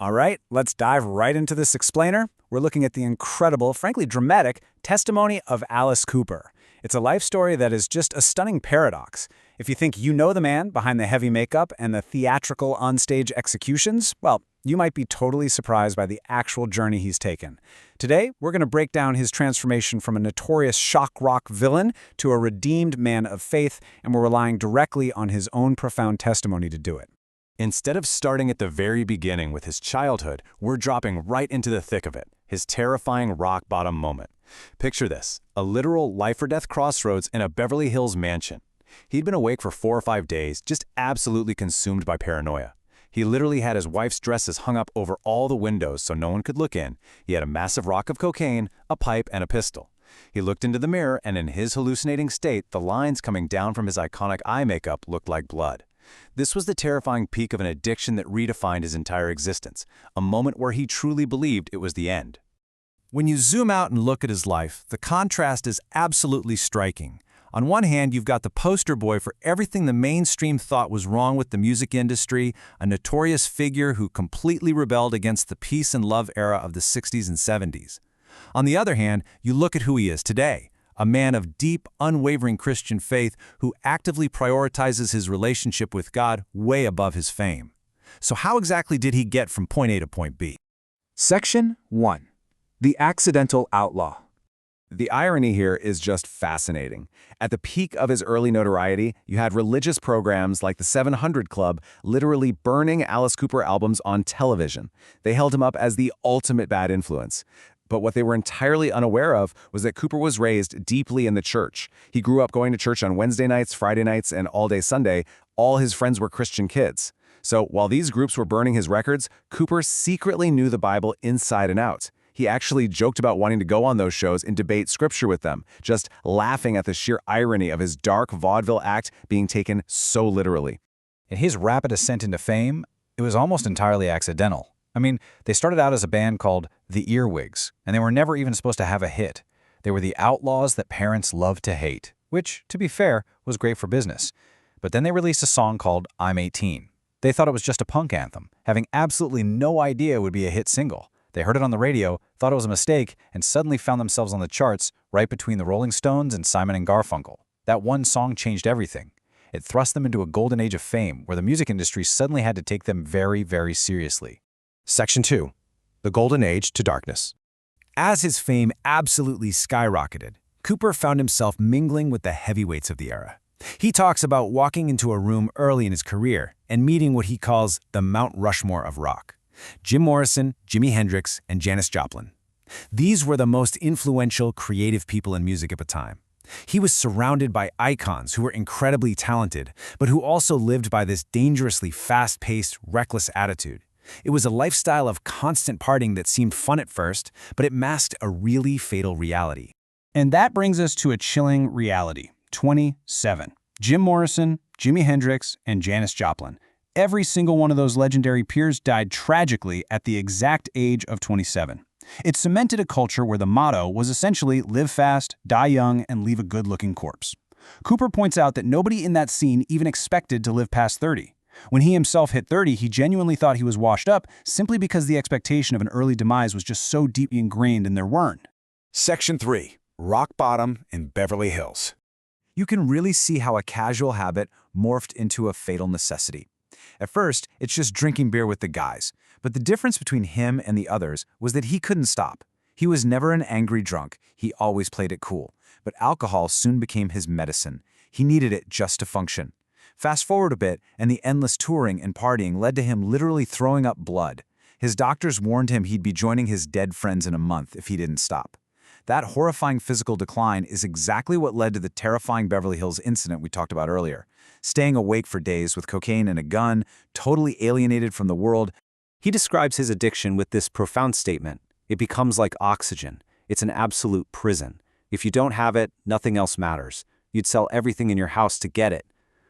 All right, let's dive right into this explainer. We're looking at the incredible, frankly dramatic, testimony of Alice Cooper. It's a life story that is just a stunning paradox. If you think you know the man behind the heavy makeup and the theatrical onstage executions, well, you might be totally surprised by the actual journey he's taken. Today, we're going to break down his transformation from a notorious shock rock villain to a redeemed man of faith, and we're relying directly on his own profound testimony to do it. Instead of starting at the very beginning with his childhood, we're dropping right into the thick of it, his terrifying rock-bottom moment. Picture this, a literal life-or-death crossroads in a Beverly Hills mansion. He'd been awake for 4 or 5 days, just absolutely consumed by paranoia. He literally had his wife's dresses hung up over all the windows so no one could look in. He had a massive rock of cocaine, a pipe, and a pistol. He looked into the mirror, and in his hallucinating state, the lines coming down from his iconic eye makeup looked like blood. This was the terrifying peak of an addiction that redefined his entire existence, a moment where he truly believed it was the end. When you zoom out and look at his life, the contrast is absolutely striking. On one hand, you've got the poster boy for everything the mainstream thought was wrong with the music industry, a notorious figure who completely rebelled against the peace and love era of the 60s and 70s. On the other hand, you look at who he is today, a man of deep, unwavering Christian faith who actively prioritizes his relationship with God way above his fame. So how exactly did he get from point A to point B? Section 1. The Accidental Outlaw. The irony here is just fascinating. At the peak of his early notoriety, you had religious programs like the 700 Club literally burning Alice Cooper albums on television. They held him up as the ultimate bad influence. But what they were entirely unaware of was that Cooper was raised deeply in the church. He grew up going to church on Wednesday nights, Friday nights, and all day Sunday. All his friends were Christian kids. So while these groups were burning his records, Cooper secretly knew the Bible inside and out. He actually joked about wanting to go on those shows and debate scripture with them, just laughing at the sheer irony of his dark vaudeville act being taken so literally. In his rapid ascent into fame, it was almost entirely accidental. I mean, they started out as a band called the Earwigs, and they were never even supposed to have a hit. They were the outlaws that parents loved to hate, which, to be fair, was great for business. But then they released a song called I'm 18. They thought it was just a punk anthem, having absolutely no idea it would be a hit single. They heard it on the radio, thought it was a mistake, and suddenly found themselves on the charts right between the Rolling Stones and Simon and Garfunkel. That one song changed everything. It thrust them into a golden age of fame where the music industry suddenly had to take them very, very seriously. Section 2. The Golden Age to Darkness. As his fame absolutely skyrocketed, Cooper found himself mingling with the heavyweights of the era. He talks about walking into a room early in his career and meeting what he calls the Mount Rushmore of rock. Jim Morrison, Jimi Hendrix, and Janis Joplin. These were the most influential, creative people in music at the time. He was surrounded by icons who were incredibly talented, but who also lived by this dangerously fast-paced, reckless attitude. It was a lifestyle of constant partying that seemed fun at first, but it masked a really fatal reality. And that brings us to a chilling reality. 27. Jim Morrison, Jimi Hendrix, and Janis Joplin. Every single one of those legendary peers died tragically at the exact age of 27. It cemented a culture where the motto was essentially live fast, die young, and leave a good-looking corpse. Cooper points out that nobody in that scene even expected to live past 30. When he himself hit 30, he genuinely thought he was washed up simply because the expectation of an early demise was just so deeply ingrained in their weren't. Section 3. Rock Bottom in Beverly Hills. You can really see how a casual habit morphed into a fatal necessity. At first, it's just drinking beer with the guys, but the difference between him and the others was that he couldn't stop. He was never an angry drunk, he always played it cool, but alcohol soon became his medicine. He needed it just to function. Fast forward a bit, and the endless touring and partying led to him literally throwing up blood. His doctors warned him he'd be joining his dead friends in a month if he didn't stop. That horrifying physical decline is exactly what led to the terrifying Beverly Hills incident we talked about earlier. Staying awake for days with cocaine and a gun, totally alienated from the world. He describes his addiction with this profound statement: it becomes like oxygen. It's an absolute prison. If you don't have it, nothing else matters. You'd sell everything in your house to get it.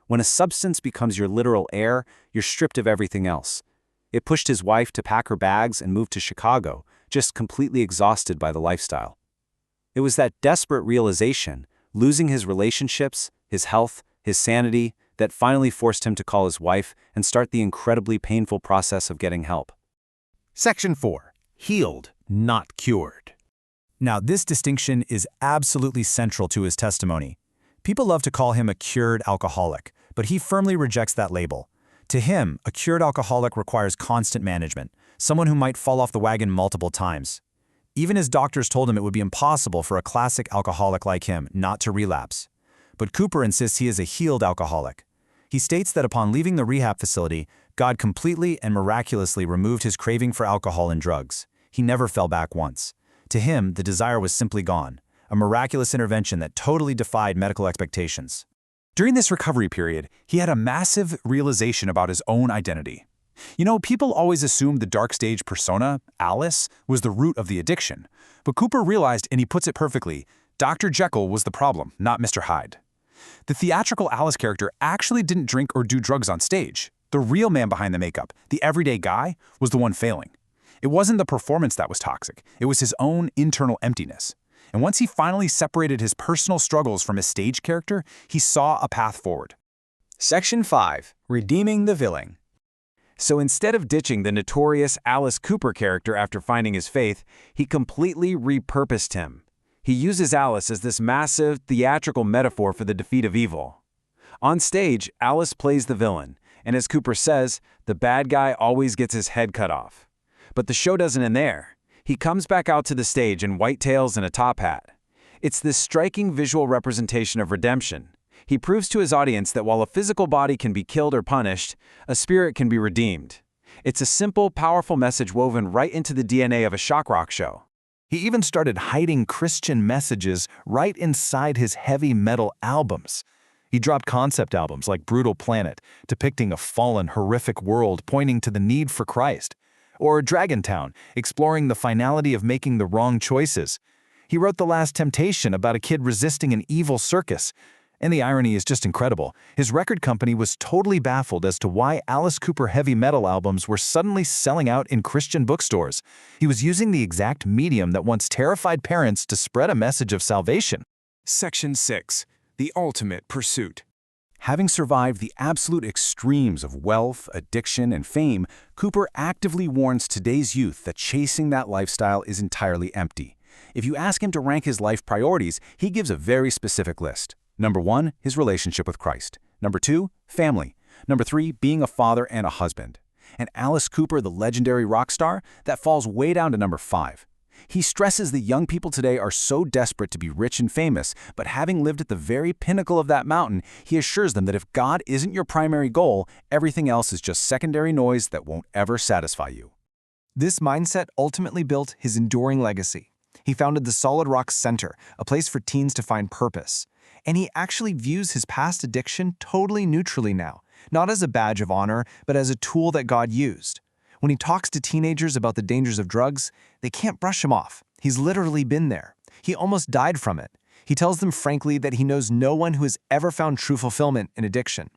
When a substance becomes your literal air, you're stripped of everything else. It pushed his wife to pack her bags and move to Chicago, just completely exhausted by the lifestyle. It was that desperate realization, losing his relationships, his health, his sanity, that finally forced him to call his wife and start the incredibly painful process of getting help. Section 4. Healed, not cured. Now, this distinction is absolutely central to his testimony. People love to call him a cured alcoholic, but he firmly rejects that label. To him, a cured alcoholic requires constant management, someone who might fall off the wagon multiple times. Even his doctors told him it would be impossible for a classic alcoholic like him not to relapse. But Cooper insists he is a healed alcoholic. He states that upon leaving the rehab facility, God completely and miraculously removed his craving for alcohol and drugs. He never fell back once. To him, the desire was simply gone, a miraculous intervention that totally defied medical expectations. During this recovery period, he had a massive realization about his own identity. You know, people always assumed the dark stage persona, Alice, was the root of the addiction. But Cooper realized, and he puts it perfectly, Dr. Jekyll was the problem, not Mr. Hyde. The theatrical Alice character actually didn't drink or do drugs on stage. The real man behind the makeup, the everyday guy, was the one failing. It wasn't the performance that was toxic. It was his own internal emptiness. And once he finally separated his personal struggles from his stage character, he saw a path forward. Section 5. Redeeming the villain. So instead of ditching the notorious Alice Cooper character after finding his faith, he completely repurposed him. He uses Alice as this massive, theatrical metaphor for the defeat of evil. On stage, Alice plays the villain, and as Cooper says, the bad guy always gets his head cut off. But the show doesn't end there. He comes back out to the stage in white tails and a top hat. It's this striking visual representation of redemption. He proves to his audience that while a physical body can be killed or punished, a spirit can be redeemed. It's a simple, powerful message woven right into the DNA of a shock rock show. He even started hiding Christian messages right inside his heavy metal albums. He dropped concept albums like Brutal Planet, depicting a fallen, horrific world pointing to the need for Christ. Or Dragontown, exploring the finality of making the wrong choices. He wrote The Last Temptation about a kid resisting an evil circus. And the irony is just incredible. His record company was totally baffled as to why Alice Cooper heavy metal albums were suddenly selling out in Christian bookstores. He was using the exact medium that once terrified parents to spread a message of salvation. Section 6. The Ultimate Pursuit. Having survived the absolute extremes of wealth, addiction, and fame, Cooper actively warns today's youth that chasing that lifestyle is entirely empty. If you ask him to rank his life priorities, he gives a very specific list. Number 1, his relationship with Christ. Number 2, family. Number 3, being a father and a husband. And Alice Cooper, the legendary rock star, that falls way down to number 5. He stresses that young people today are so desperate to be rich and famous, but having lived at the very pinnacle of that mountain, he assures them that if God isn't your primary goal, everything else is just secondary noise that won't ever satisfy you. This mindset ultimately built his enduring legacy. He founded the Solid Rock Center, a place for teens to find purpose. And he actually views his past addiction totally neutrally now, not as a badge of honor, but as a tool that God used. When he talks to teenagers about the dangers of drugs, they can't brush him off. He's literally been there. He almost died from it. He tells them frankly that he knows no one who has ever found true fulfillment in addiction.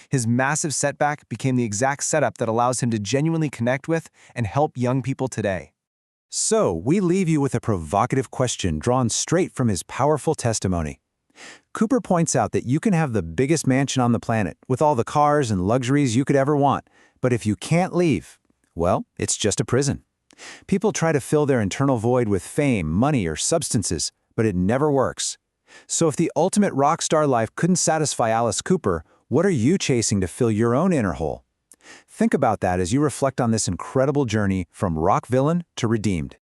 His massive setback became the exact setup that allows him to genuinely connect with and help young people today. So, we leave you with a provocative question drawn straight from his powerful testimony. Cooper points out that you can have the biggest mansion on the planet, with all the cars and luxuries you could ever want, but if you can't leave, well, it's just a prison. People try to fill their internal void with fame, money, or substances, but it never works. So if the ultimate rock star life couldn't satisfy Alice Cooper, what are you chasing to fill your own inner hole? Think about that as you reflect on this incredible journey from rock villain to redeemed.